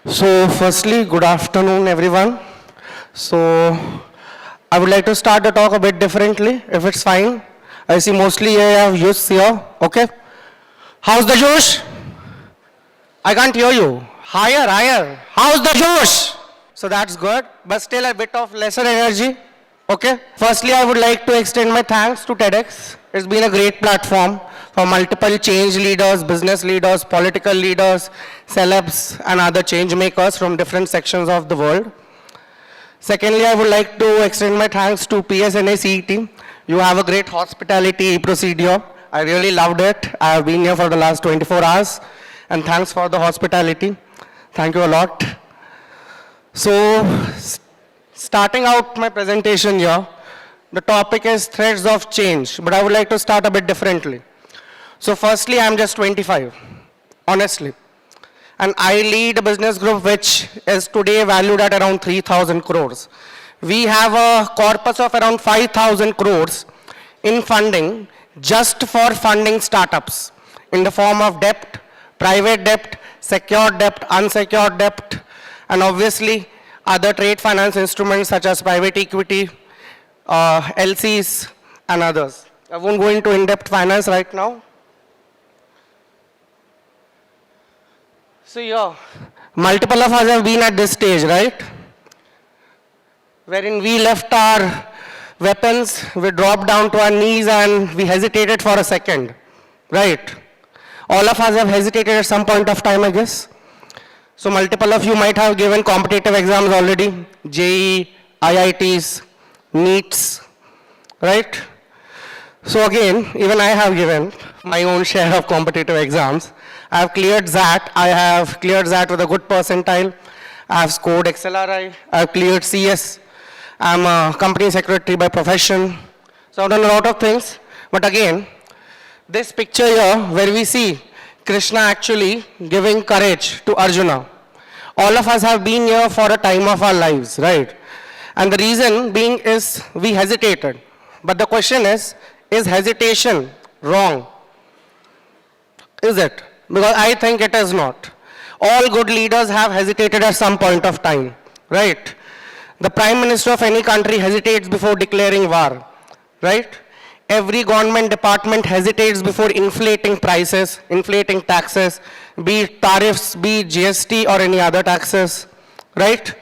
So, firstly, good afternoon, everyone. So, I would like to start the talk a bit differently, if it's fine. I see mostly I have youths here. Okay. How's the Josh? I can't hear you. Higher, higher. How's the Josh? So that's good, but still a bit of lesser energy. Okay. Firstly, I would like to extend my thanks to TEDx. It's been a great platform for multiple change leaders, business leaders, political leaders, celebs, and other change makers from different sections of the world. Secondly, I would like to extend my thanks to PSNACET. You have a great hospitality procedure. I really loved it. I have been here for the last 24 hours. And thanks for the hospitality. Thank you a lot. So, starting out my presentation here, the topic is threads of change, but I would like to start a bit differently. So firstly, I'm just 25, honestly. And I lead a business group which is today valued at around 3,000 crores. We have a corpus of around 5,000 crores in funding just for funding startups in the form of debt, private debt, secured debt, unsecured debt, and obviously other trade finance instruments such as private equity, LCs, and others. I won't go into in-depth finance right now. So yeah, multiple of us have been at this stage, right? Wherein we left our weapons, we dropped down to our knees and we hesitated for a second, right? All of us have hesitated at some point of time, I guess. So multiple of you might have given competitive exams already, JEE, IITs, NEETs, right? So again, even I have given my own share of competitive exams. I have cleared that. I have cleared that with a good percentile. I have scored XLRI. I have cleared CS. I'm a company secretary by profession. So I've done a lot of things. But again, this picture here where we see Krishna actually giving courage to Arjuna. All of us have been here for a time of our lives, right? And the reason being is we hesitated. But the question is hesitation wrong? Is it? Because I think it is not. All good leaders have hesitated at some point of time, right? The Prime Minister of any country hesitates before declaring war, right? Every government department hesitates before inflating prices, inflating taxes, be it tariffs, be it GST or any other taxes, right?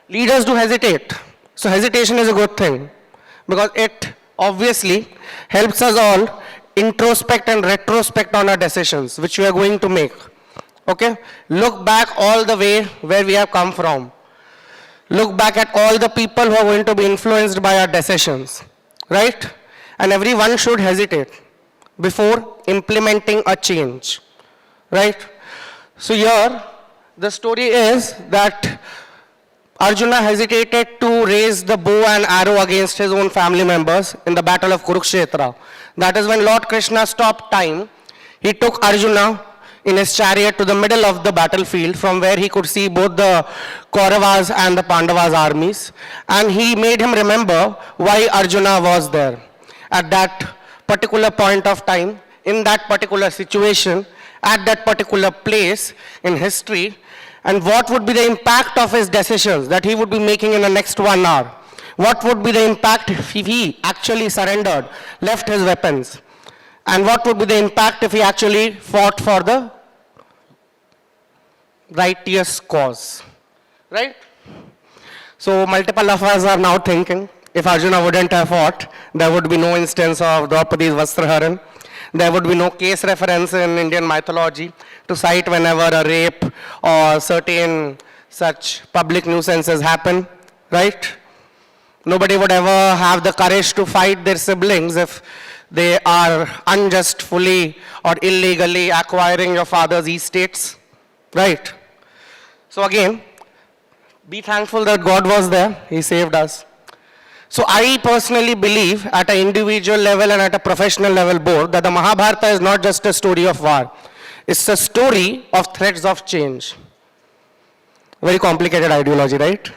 Leaders do hesitate. So hesitation is a good thing because it obviously helps us all introspect and retrospect on our decisions, which we are going to make. Okay? Look back all the way where we have come from. Look back at all the people who are going to be influenced by our decisions. Right? And everyone should hesitate before implementing a change. Right? So here, the story is that Arjuna hesitated to raise the bow and arrow against his own family members in the battle of Kurukshetra. That is when Lord Krishna stopped time. He took Arjuna in his chariot to the middle of the battlefield from where he could see both the Kauravas and the Pandavas' armies. And he made him remember why Arjuna was there at that particular point of time, in that particular situation, at that particular place in history, and what would be the impact of his decisions that he would be making in the next 1 hour. What would be the impact if he actually surrendered, left his weapons? And what would be the impact if he actually fought for the righteous cause? Right? So multiple of us are now thinking, if Arjuna wouldn't have fought, there would be no instance of Draupadi's Vastraharan. There would be no case reference in Indian mythology to cite whenever a rape or certain such public nuisances happen, right? Nobody would ever have the courage to fight their siblings if they are unjustly or illegally acquiring your father's estates, right? So again, be thankful that God was there. He saved us. So I personally believe at an individual level and at a professional level both that the Mahabharata is not just a story of war. It's a story of threads of change. Very complicated ideology, right?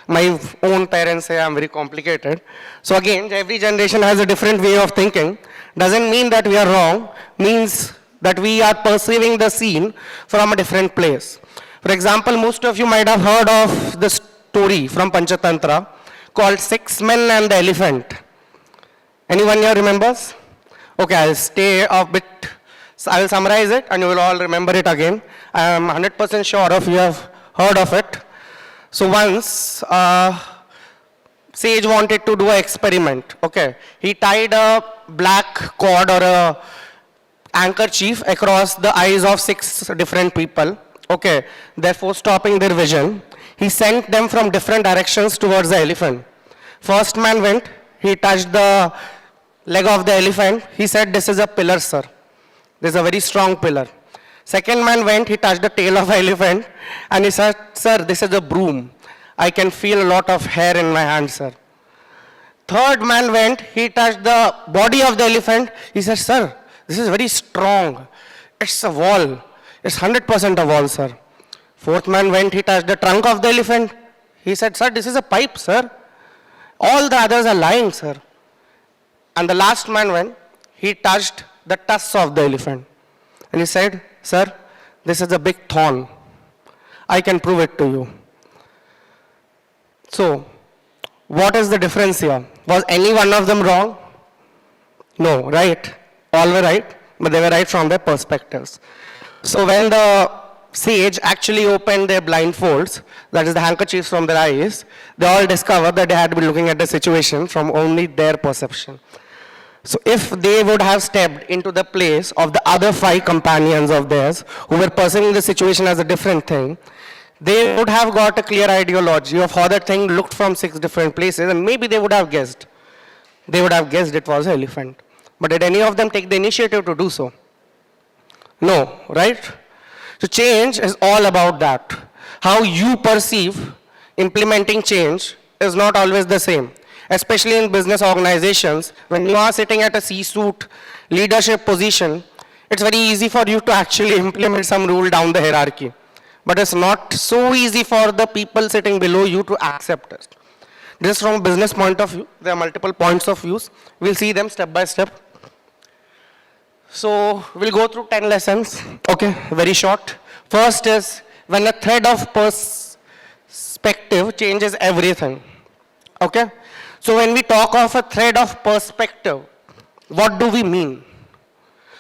My own parents say I'm very complicated. So again, every generation has a different way of thinking. Doesn't mean that we are wrong, means that we are perceiving the scene from a different place. For example, most of you might have heard of the story from Panchatantra called Six Men and the Elephant. Anyone here remembers? Okay, I'll stay a bit, so I will summarize it and you will all remember it again. I am 100% sure of you have heard of it. So once, sage wanted to do an experiment, okay. He tied a black cord or a handkerchief across the eyes of 6 different people, okay, therefore stopping their vision. He sent them from different directions towards the elephant. First man went, he touched the leg of the elephant. He said, "This is a pillar, sir. This is a very strong pillar." Second man went, he touched the tail of the elephant and he said, "Sir, this is a broom. I can feel a lot of hair in my hand, sir." Third man went, he touched the body of the elephant. He said, "Sir, this is very strong. It's a wall. It's 100% a wall, sir." Fourth man went, he touched the trunk of the elephant. He said, "Sir, this is a pipe, sir. All the others are lying, sir." And the last man went, he touched the tusks of the elephant. And he said, "Sir, this is a big thorn. I can prove it to you." So, what is the difference here? Was any one of them wrong? No, right? All were right, but they were right from their perspectives. So when the sage actually opened their blindfolds, that is the handkerchiefs from their eyes, they all discovered that they had been looking at the situation from only their perception. So if they would have stepped into the place of the other 5 companions of theirs who were perceiving the situation as a different thing, they would have got a clear ideology of how that thing looked from 6 different places, and maybe they would have guessed. They would have guessed it was an elephant. But did any of them take the initiative to do so? No, right? So change is all about that. How you perceive implementing change is not always the same. Especially in business organizations, when you are sitting at a C-suite leadership position, it's very easy for you to actually implement some rule down the hierarchy. But it's not so easy for the people sitting below you to accept it. This from a business point of view, there are multiple points of views. We'll see them step by step. So we'll go through 10 lessons, okay, very short. First is, when a thread of perspective changes everything, okay. So when we talk of a thread of perspective, what do we mean?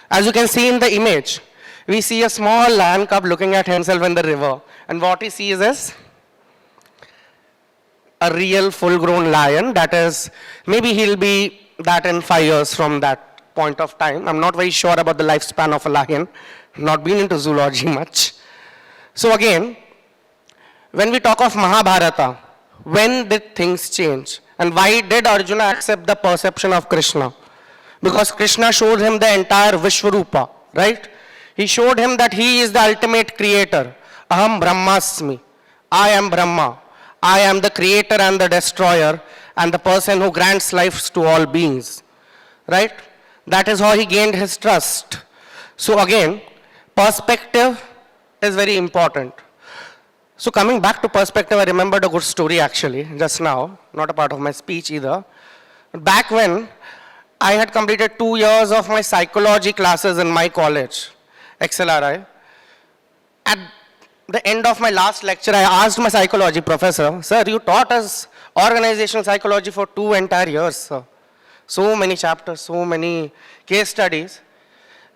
As you can see in the image, we see a small lion cub looking at himself in the river. And what he sees is a real full-grown lion. That is, maybe he'll be that in 5 years from that point of time. I'm not very sure about the lifespan of a lion. Not been into zoology much. So again, when we talk of Mahabharata, when did things change? And why did Arjuna accept the perception of Krishna? Because Krishna showed him the entire Vishwarupa, right? He showed him that he is the ultimate creator. Aham Brahmasmi. I am Brahma. I am the creator and the destroyer and the person who grants life to all beings, right? That is how he gained his trust. So again, perspective is very important. So coming back to perspective, I remembered a good story actually, just now, not a part of my speech either. Back when I had completed 2 years of my psychology classes in my college, XLRI, at the end of my last lecture, I asked my psychology professor, "Sir, you taught us organizational psychology for 2 entire years, sir. So many chapters, so many case studies.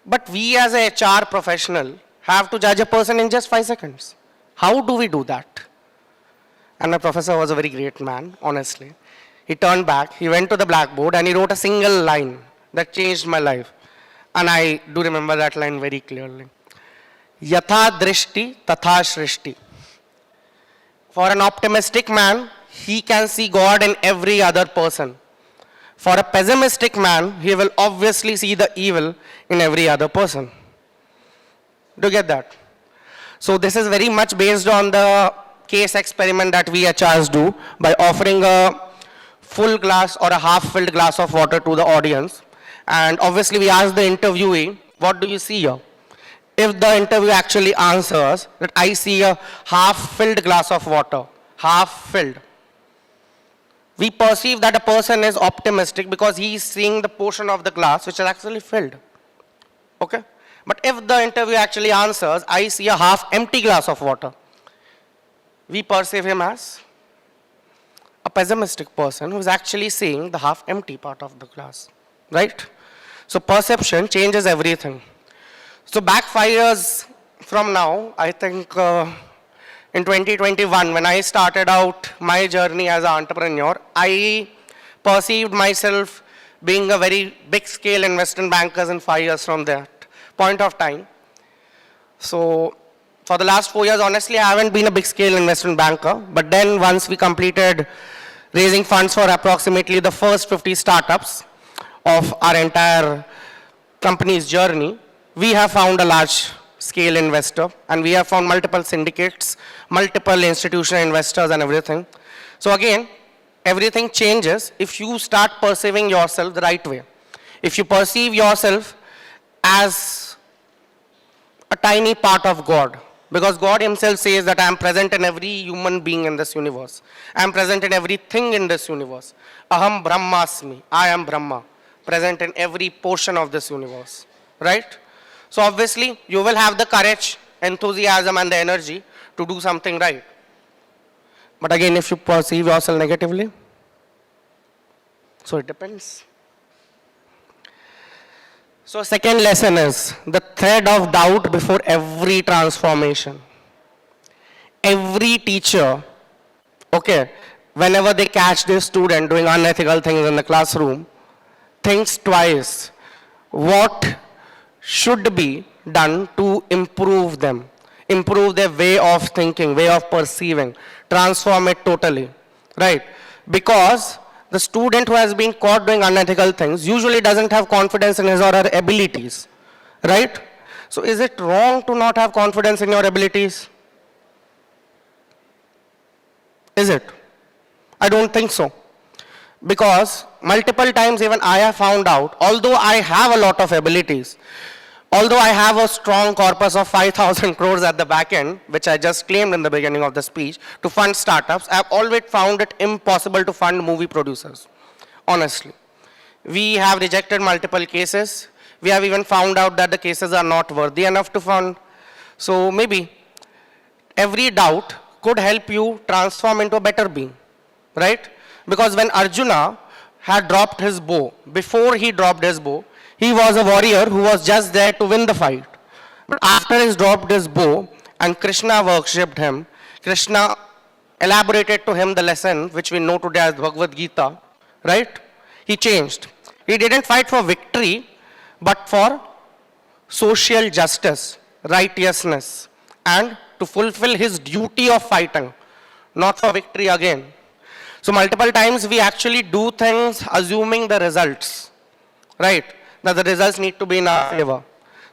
But we as a HR professional have to judge a person in just 5 seconds. How do we do that?" And my professor was a very great man, honestly. He turned back, he went to the blackboard and he wrote a single line that changed my life. And I do remember that line very clearly. Yatha drishti tatha shrishti. For an optimistic man, he can see God in every other person. For a pessimistic man, he will obviously see the evil in every other person. Do you get that? So this is very much based on the case experiment that we HRs do by offering a full glass or a half-filled glass of water to the audience. And obviously we ask the interviewee, "What do you see here?" If the interview actually answers that I see a half-filled glass of water, half-filled, we perceive that a person is optimistic because he is seeing the portion of the glass which is actually filled. Okay? But if the interview actually answers, I see a half-empty glass of water, we perceive him as a pessimistic person who is actually seeing the half empty part of the glass, right? So perception changes everything. So back 5 years from now, I think in 2021, when I started out my journey as an entrepreneur, I perceived myself being a very big scale investment banker in 5 years from that point of time. So for the last 4 years, honestly, I haven't been a big scale investment banker. But then once we completed raising funds for approximately the first 50 startups of our entire company's journey, we have found a large scale investor and we have found multiple syndicates, multiple institutional investors and everything. So again, everything changes if you start perceiving yourself the right way. If you perceive yourself as a tiny part of God, because God himself says that I am present in every human being in this universe. I am present in everything in this universe. Aham Brahmasmi, I am Brahma, present in every portion of this universe, right? So obviously, you will have the courage, enthusiasm and the energy to do something right. But again, if you perceive yourself negatively, so it depends. So second lesson is the thread of doubt before every transformation. Every teacher, okay, whenever they catch their student doing unethical things in the classroom, thinks twice what should be done to improve them, improve their way of thinking, way of perceiving, transform it totally, right? Because the student who has been caught doing unethical things usually doesn't have confidence in his or her abilities, right? So is it wrong to not have confidence in your abilities? Is it? I don't think so. Because multiple times even I have found out, although I have a lot of abilities, although I have a strong corpus of 5,000 crores at the back end, which I just claimed in the beginning of the speech, to fund startups, I have always found it impossible to fund movie producers, honestly. We have rejected multiple cases. We have even found out that the cases are not worthy enough to fund. So maybe every doubt could help you transform into a better being, right? Because when Arjuna had dropped his bow, before he dropped his bow, he was a warrior who was just there to win the fight. But after he dropped his bow and Krishna worshipped him, Krishna elaborated to him the lesson which we know today as Bhagavad Gita, right? He changed. He didn't fight for victory, but for social justice, righteousness, and to fulfill his duty of fighting, not for victory again. So multiple times we actually do things assuming the results, right? That the results need to be in our favor.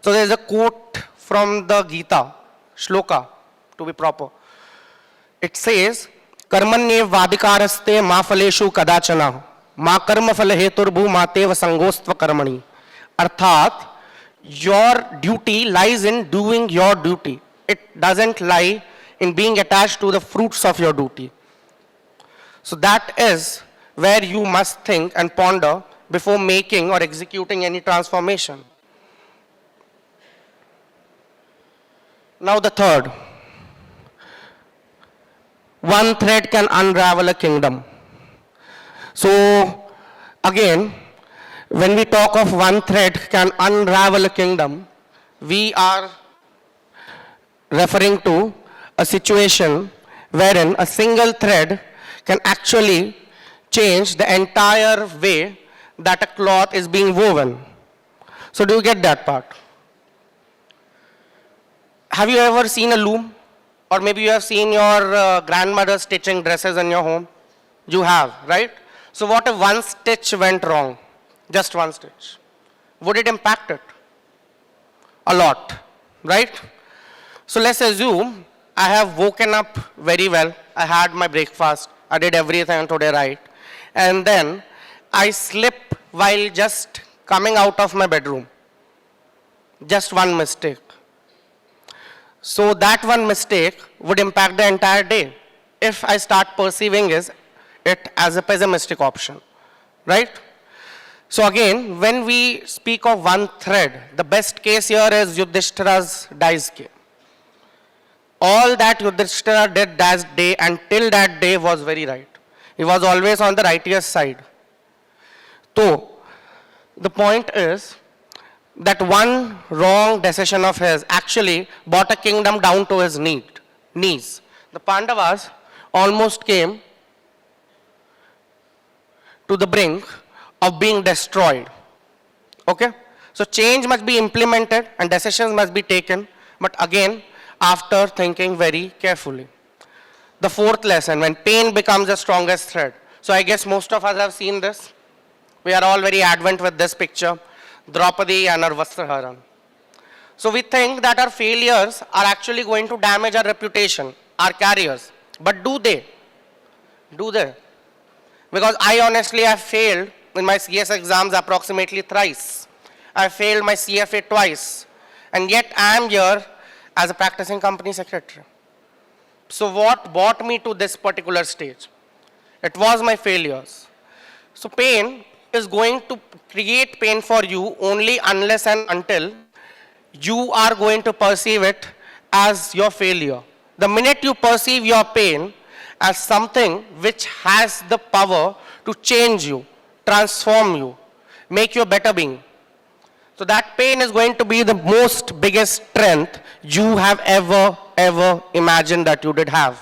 So there is a quote from the Gita, shloka, to be proper. It says, Karmanye vadikaraste ma phaleshu kadachana, ma karma phale heturbu ma teva sangostva karmani. Arthat, your duty lies in doing your duty. It doesn't lie in being attached to the fruits of your duty. So that is where you must think and ponder before making or executing any transformation. Now the third. One thread can unravel a kingdom. So again, when we talk of one thread can unravel a kingdom, we are referring to a situation wherein a single thread can actually change the entire way that a cloth is being woven. So do you get that part? Have you ever seen a loom? Or maybe you have seen your grandmother stitching dresses in your home? You have, right? So what if one stitch went wrong? Just one stitch. Would it impact it? A lot, right? So let's assume I have woken up very well. I had my breakfast. I did everything today right. And then I slip while just coming out of my bedroom. Just one mistake. So that one mistake would impact the entire day if I start perceiving it as a pessimistic option, right? So again, when we speak of one thread, the best case here is Yudhishthira's dice game. All that Yudhishthira did that day until that day was very right. He was always on the righteous side. So, the point is that one wrong decision of his actually brought a kingdom down to his knees. The Pandavas almost came to the brink of being destroyed. Okay? So change must be implemented and decisions must be taken, but again, after thinking very carefully. The fourth lesson, when pain becomes the strongest thread. So I guess most of us have seen this. We are all very advent with this picture, Draupadi and her Vastraharan. So we think that our failures are actually going to damage our reputation, our careers. But do they? Do they? Because I honestly have failed in my CS exams approximately thrice. I failed my CFA twice. And yet I am here as a practicing company secretary. So what brought me to this particular stage? It was my failures. So pain is going to create pain for you only unless and until you are going to perceive it as your failure. The minute you perceive your pain as something which has the power to change you, transform you, make you a better being. So that pain is going to be the most biggest strength you have ever imagined that you did have.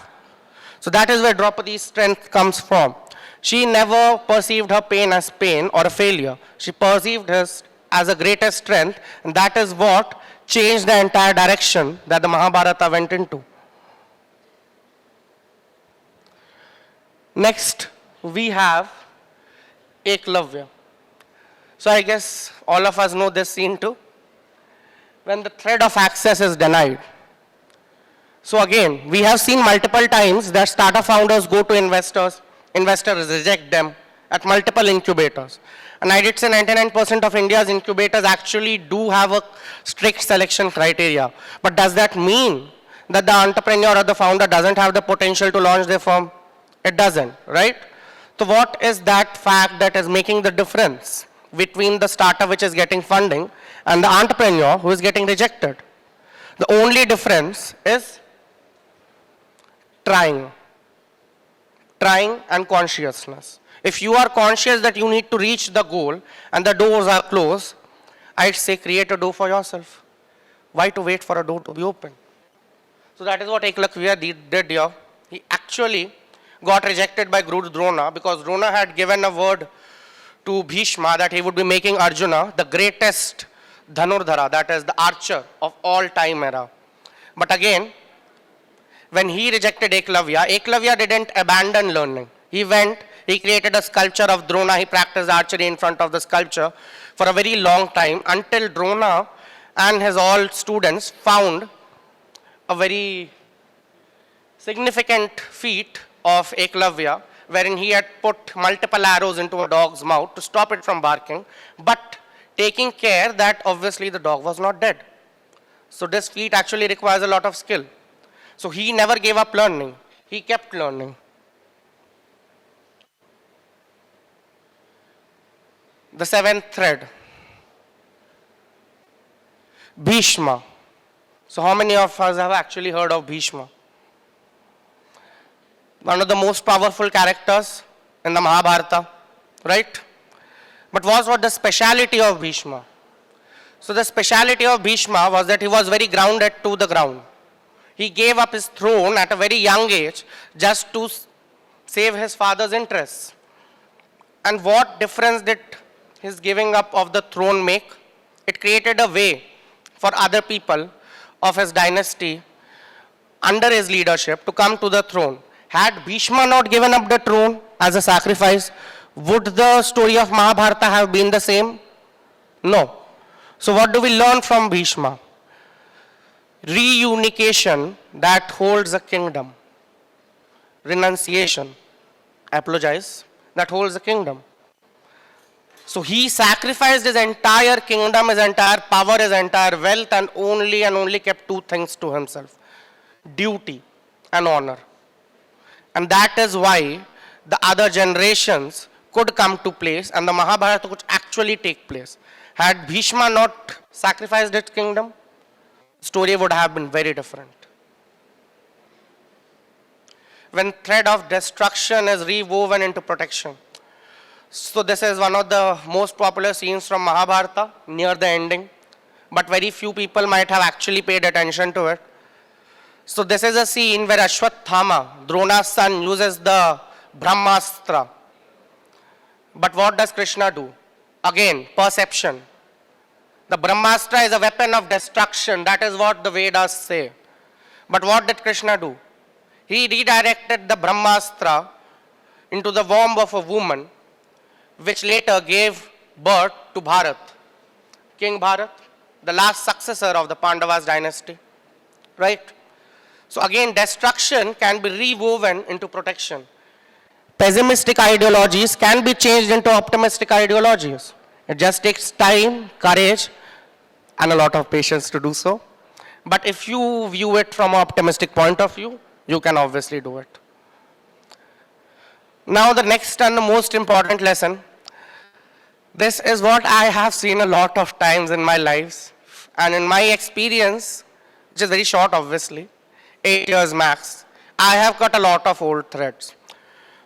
So that is where Draupadi's strength comes from. She never perceived her pain as pain or a failure. She perceived it as a greatest strength, and that is what changed the entire direction that the Mahabharata went into. Next, we have Eklavya. So I guess all of us know this scene too. When the thread of access is denied. So again, we have seen multiple times that startup founders go to investors reject them at multiple incubators. And I did say 99% of India's incubators actually do have a strict selection criteria. But does that mean that the entrepreneur or the founder doesn't have the potential to launch their firm? It doesn't, right? So what is that fact that is making the difference between the startup which is getting funding and the entrepreneur who is getting rejected? The only difference is trying and consciousness. If you are conscious that you need to reach the goal and the doors are closed, I'd say create a door for yourself. Why to wait for a door to be open? So that is what Eklavya did here. He actually got rejected by Guru Drona because Drona had given a word to Bhishma that he would be making Arjuna the greatest Dhanurdhara, that is the archer of all time era. But again, when he rejected Eklavya didn't abandon learning. He went, he created a sculpture of Drona, he practiced archery in front of the sculpture for a very long time until Drona and his all students found a very significant feat of Eklavya, wherein he had put multiple arrows into a dog's mouth to stop it from barking, but taking care that obviously the dog was not dead. So this feat actually requires a lot of skill. So he never gave up learning. He kept learning. The seventh thread. Bhishma. So how many of us have actually heard of Bhishma? One of the most powerful characters in the Mahabharata, right? But what was the speciality of Bhishma? So the speciality of Bhishma was that he was very grounded to the ground. He gave up his throne at a very young age just to save his father's interests. And what difference did his giving up of the throne make? It created a way for other people of his dynasty under his leadership to come to the throne. Had Bhishma not given up the throne as a sacrifice, would the story of Mahabharata have been the same? No. So what do we learn from Bhishma? Reunification that holds a kingdom. Renunciation, apologize, that holds a kingdom. So he sacrificed his entire kingdom, his entire power, his entire wealth, and only kept two things to himself: duty and honor. And that is why the other generations could come to place and the Mahabharata could actually take place. Had Bhishma not sacrificed his kingdom, the story would have been very different. when thread of destruction is rewoven into protection. So this is one of the most popular scenes from Mahabharata near the ending, but very few people might have actually paid attention to it. So this is a scene where Ashwathama, Drona's son, uses the Brahmastra. But what does Krishna do? Again, perception. The Brahmastra is a weapon of destruction. That is what the Vedas say. But what did Krishna do? He redirected the Brahmastra into the womb of a woman, which later gave birth to Bharat. King Bharat, the last successor of the Pandavas dynasty. Right? So again, destruction can be rewoven into protection. Pessimistic ideologies can be changed into optimistic ideologies. It just takes time, courage, and a lot of patience to do so. But if you view it from an optimistic point of view, you can obviously do it. Now the next and the most important lesson. This is what I have seen a lot of times in my lives. And in my experience, which is very short obviously, 8 years max, I have got a lot of old threads.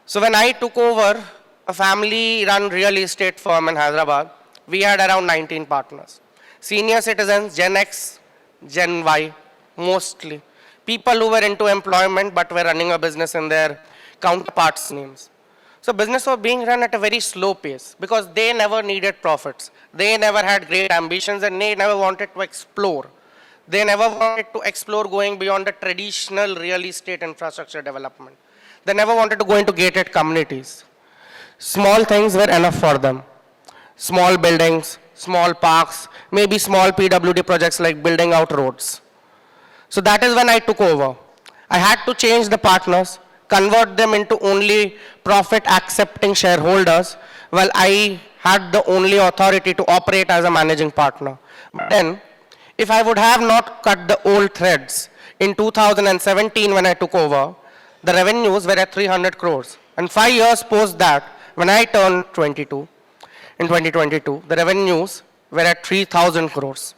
So when I took over a family-run real estate firm in Hyderabad, we had around 19 partners. Senior citizens, Gen X, Gen Y, mostly. People who were into employment but were running a business in their counterparts' names. So business was being run at a very slow pace because they never needed profits. They never had great ambitions and they never wanted to explore. They never wanted to explore going beyond the traditional real estate infrastructure development. They never wanted to go into gated communities. Small things were enough for them. Small buildings, small parks, maybe small PWD projects like building out roads. So that is when I took over. I had to change the partners, convert them into only profit-accepting shareholders, while I had the only authority to operate as a managing partner. But then, if I would have not cut the old threads, in 2017 when I took over, the revenues were at 300 crores. And 5 years post that, when I turned 22, in 2022, the revenues were at 3,000 crores.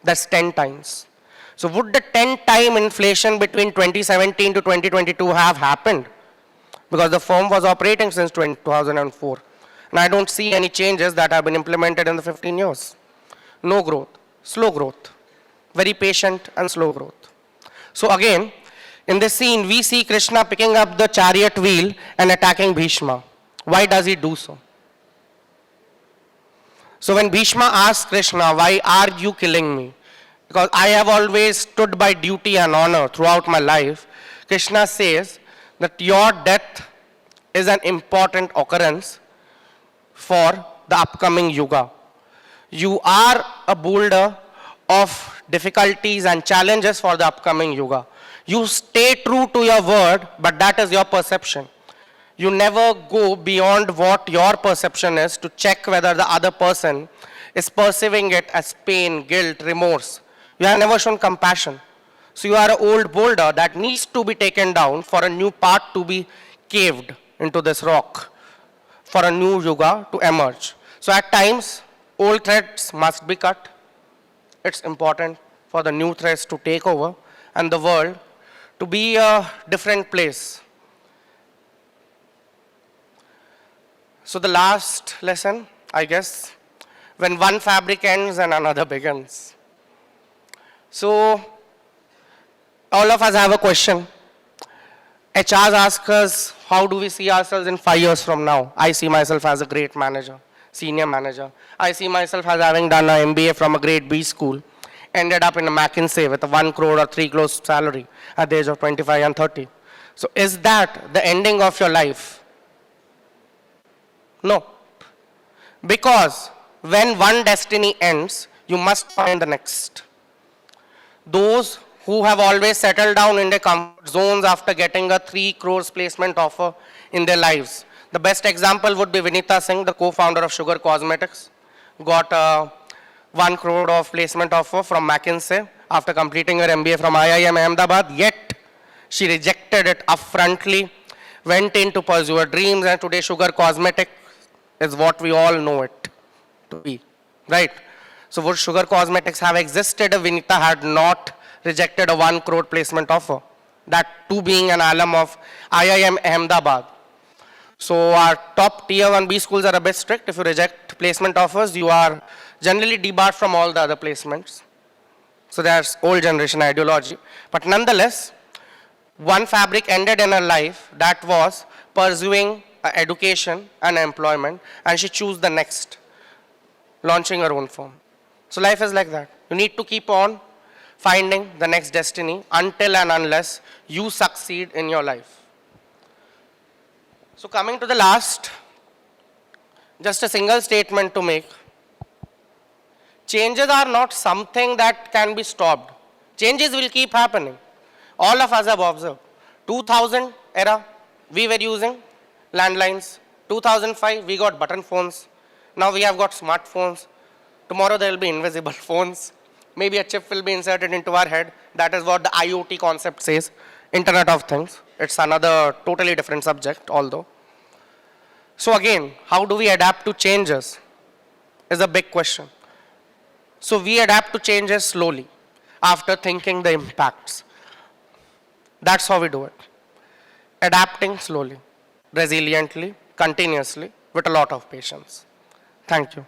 That's 10 times. So would the 10-time inflation between 2017 to 2022 have happened? Because the firm was operating since 2004. And I don't see any changes that have been implemented in the 15 years. No growth, slow growth, very patient and slow growth. So again, in this scene, we see Krishna picking up the chariot wheel and attacking Bhishma. Why does he do so? So when Bhishma asks Krishna, why are you killing me? Because I have always stood by duty and honor throughout my life. Krishna says that your death is an important occurrence for the upcoming yuga. You are a boulder of difficulties and challenges for the upcoming yuga. You stay true to your word, but that is your perception. You never go beyond what your perception is to check whether the other person is perceiving it as pain, guilt, remorse. You have never shown compassion. So you are an old boulder that needs to be taken down for a new path to be caved into this rock, for a new yuga to emerge. So at times, old threads must be cut. It's important for the new threads to take over and the world to be a different place. So the last lesson, I guess, when one fabric ends and another begins. So all of us have a question. HRs ask us, how do we see ourselves in 5 years from now? I see myself as a great manager, senior manager. I see myself as having done an MBA from a grade B school, ended up in a McKinsey with a 1 crore or 3 crores salary at the age of 25 and 30. So is that the ending of your life? No. Because when one destiny ends, you must find the next. Those who have always settled down in their comfort zones after getting a 3 crores placement offer in their lives. The best example would be Vinita Singh, the co-founder of Sugar Cosmetics. Got a 1 crore of placement offer from McKinsey after completing her MBA from IIM Ahmedabad, yet she rejected it upfrontly, went in to pursue her dreams, and today Sugar Cosmetics is what we all know it to be, right? So would Sugar Cosmetics have existed if Vinita had not rejected a 1 crore placement offer? that too being an alum of IIM Ahmedabad. So our top tier 1B schools are a bit strict. If you reject placement offers, you are generally debarred from all the other placements. So there's old generation ideology. But nonetheless, one fabric ended in her life that was pursuing education and employment, and she chose the next, launching her own firm. So life is like that. You need to keep on finding the next destiny until and unless you succeed in your life. So coming to the last, just a single statement to make. Changes are not something that can be stopped. Changes will keep happening. All of us have observed. 2000 era, we were using landlines. 2005, we got button phones. Now we have got smartphones. Tomorrow there will be invisible phones. Maybe a chip will be inserted into our head. That is what the IoT concept says, Internet of Things. It's another totally different subject, although. So again, how do we adapt to changes is a big question. So we adapt to changes slowly after thinking the impacts. That's how we do it. Adapting slowly, resiliently, continuously, with a lot of patience. Thank you.